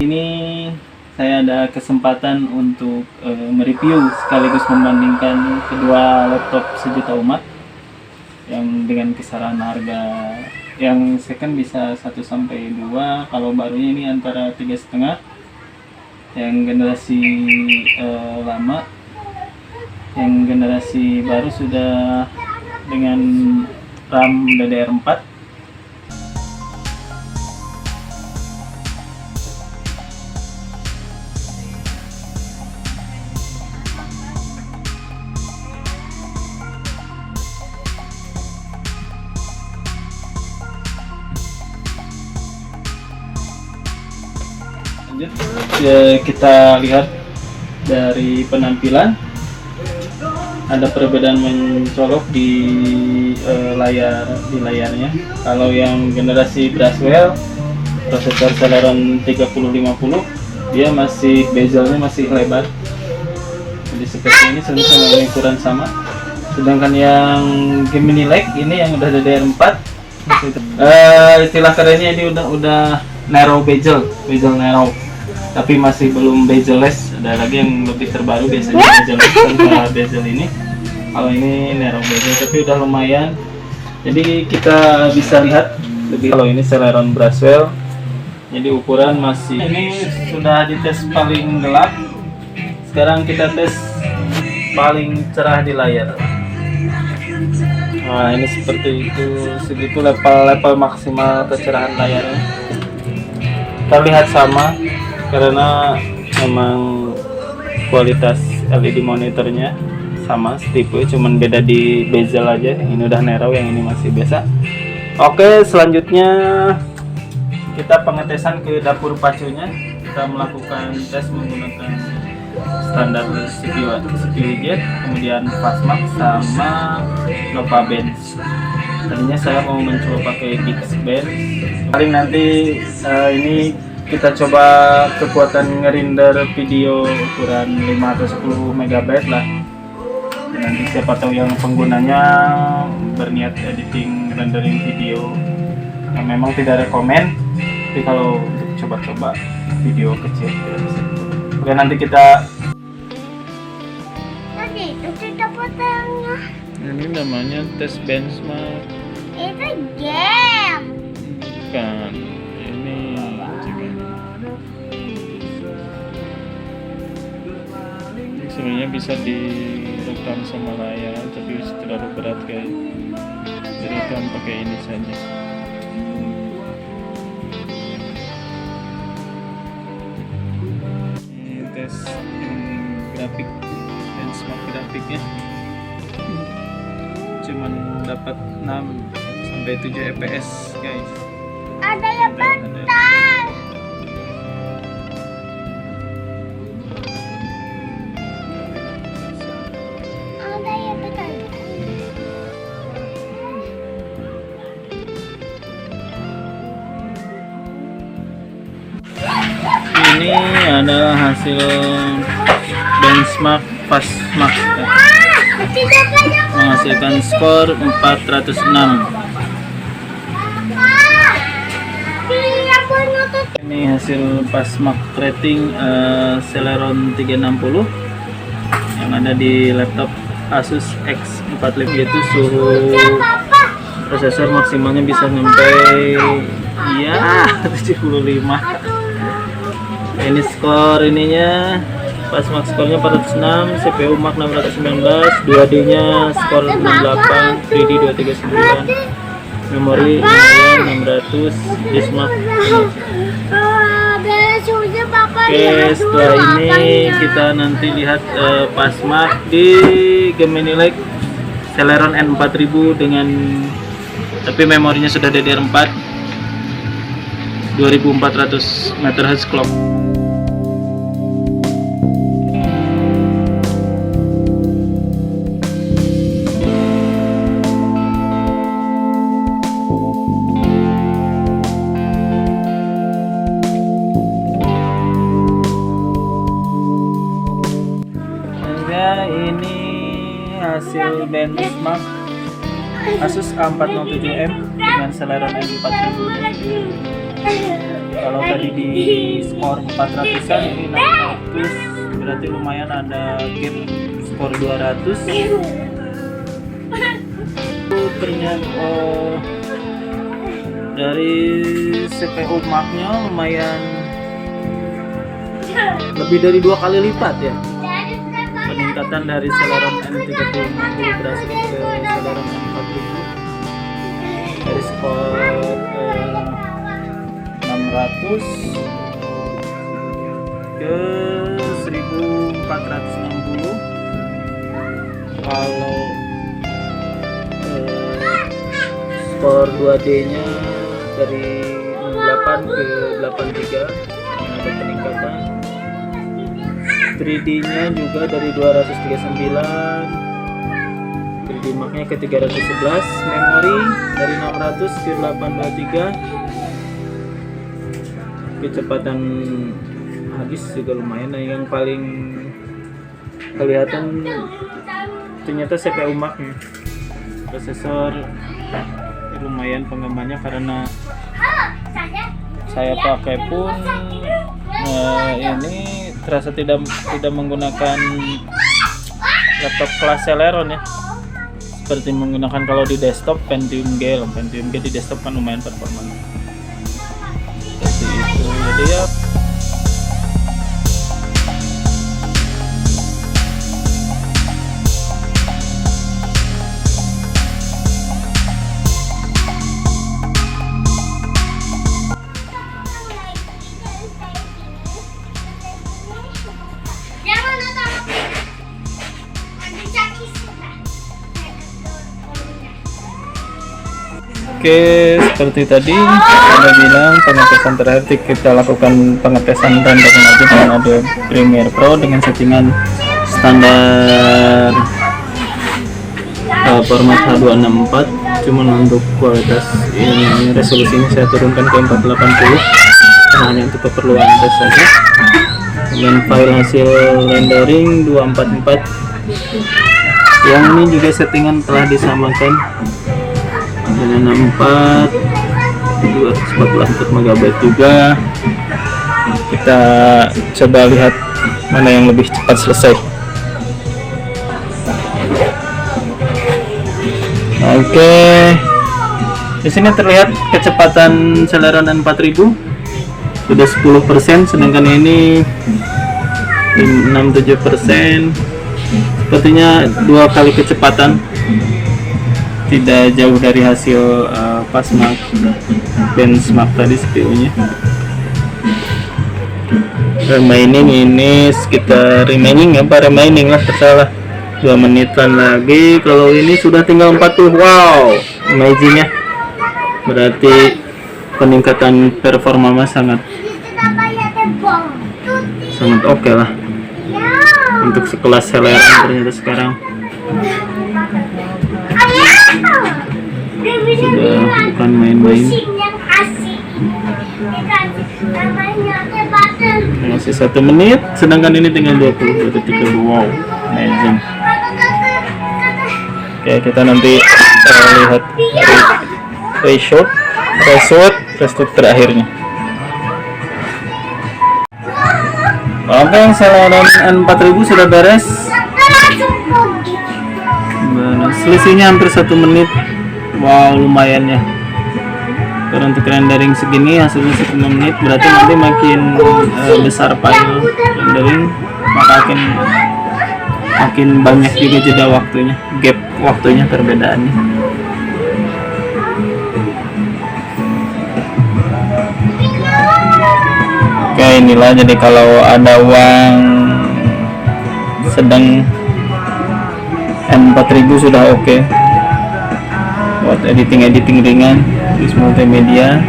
Ini saya ada kesempatan untuk mereview sekaligus membandingkan kedua laptop sejuta umat yang dengan kisaran harga yang second bisa 1 sampai 2, kalau barunya ini antara 3,5. Yang generasi lama, yang generasi baru sudah dengan RAM DDR4. Lanjut kita lihat dari penampilan, ada perbedaan mencolok di layarnya. Kalau yang generasi Braswell prosesor Celeron 3050 dia masih bezelnya masih lebar, jadi seperti ini sama ukuran sama. Sedangkan yang Gemini Lake ini yang udah DDR4 istilah kerennya ini udah narrow bezel narrow, tapi masih belum bezelless. Ada lagi yang lebih terbaru, biasanya bezelless tanpa bezel ini. Kalau ini narrow bezel tapi udah lumayan, jadi kita bisa lihat lebih. Kalau ini Celeron Braswell, jadi ukuran masih, ini sudah dites paling gelap. Sekarang kita tes paling cerah di layar. Nah ini seperti itu, segitu level maksimal kecerahan layarnya. Terlihat sama karena memang kualitas LED monitornya sama setipe, cuman beda di bezel aja. Ini udah narrow, yang ini masih biasa. Oke, selanjutnya kita pengetesan ke dapur pacunya. Kita melakukan tes menggunakan standar CPU jet, kemudian Fastmark sama Nova Bench. Tadinya saya mau mencoba pakai Geekbench. Paling nanti ini kita coba kekuatan ngerender video ukuran 5 atau 10 MB lah. Nanti siapa tahu yang penggunanya berniat editing rendering video yang memang tidak rekomen, tapi kalau untuk coba-coba video kecil ya bisa. Oke, nanti kita ini namanya tes benchmark. Itu game. Bukan. Ini sebenarnya bisa direkam sama layar, tapi terlalu berat kayak. Direkam pakai ini saja. Ini tes grafik, benchmark grafiknya. Cuman dapat 6 sampai 7 fps guys. Ada yang bentar. Ada yang bentar. Ini adalah hasil benchmark Fastmark ya. Menghasilkan skor 406. Ini hasil Fastmark rating Celeron 360 yang ada di laptop Asus X45, yaitu suhu prosesor maksimalnya bisa sampai ya 75. Ini skor ininya Fastmark skornya 406, CPU Mark 619, 2D nya skor 68, 3D 239, memori 600, Bismarck. Oke, setelah ini kita nanti lihat Fastmark di Gemini Lake Celeron N4000 dengan, tapi memorinya sudah DDR4 2400 MHz clock. Ini hasil benchmark Asus A407M dengan Celeron N4000. Kalau tadi di skor 400-an, ini 600, berarti lumayan ada gap skor 200. Ternyata dari CPU marknya lumayan lebih dari 2 kali lipat ya. Peningkatan dari Celeron N30 berhasil ke Celeron N4000 dari skor 600 ke 1460. Kalau skor 2D nya dari 8 ke 83 ada peningkatan. 3D nya juga dari 239, 3D mark nya ke 311, memori dari 600 ke 823, kecepatan habis juga lumayan. Nah, yang paling kelihatan ternyata CPU mark nya. Prosesor lumayan penggemarnya karena saya pakai pun ini terasa tidak menggunakan laptop kelas Celeron ya, seperti menggunakan kalau di desktop Pentium G di desktop kan lumayan performanya seperti itu. Jadi ya oke, seperti tadi saya bilang pengetesan terakhir kita lakukan pengetesan rendering aja dengan Adobe Premiere Pro dengan settingan standar format H264. Cuman untuk kualitas ini resolusinya saya turunkan ke 480 hanya untuk keperluan tes saja. Dengan file hasil rendering 244 yang ini juga settingan telah disamakan dengan 64 244 MB juga. Kita coba lihat mana yang lebih cepat selesai. Oke, di sini terlihat kecepatan Celeron N4000 sudah 10%, sedangkan ini 67%. Sepertinya 2 kali kecepatan, tidak jauh dari hasil pasmark benchmark tadi CPU-nya. Remaining ini sekitar remaining lah, tersalah 2 menitan lagi. Kalau ini sudah tinggal 40. Wow, amazing ya. Berarti peningkatan performa sangat oke lah untuk sekelas Celeron ternyata sekarang. Sudah bukan main-main. Masih 1 menit, sedangkan ini tinggal 20 detik. Wow, amazing. Oke, kita nanti lihat reshoot terakhirnya. Oke, Celeron N4000 sudah beres. Selisihnya hampir 1 menit. Wow, lumayan ya. Kalau untuk rendering segini hasilnya 1 menit, berarti nanti makin besar file rendering, maka makin banyak juga jeda waktunya, gap waktunya, perbedaannya. Oke, inilah jadi kalau ada uang sedang N4000 sudah oke buat editing ringan, terus multimedia.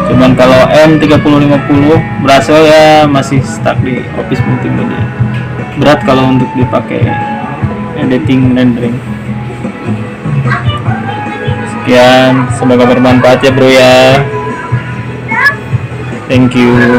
Cuman kalau M3050 berasal ya masih stuck di Office multimedia, berat kalau untuk dipakai editing rendering. Sekian, semoga bermanfaat ya bro ya. Thank you.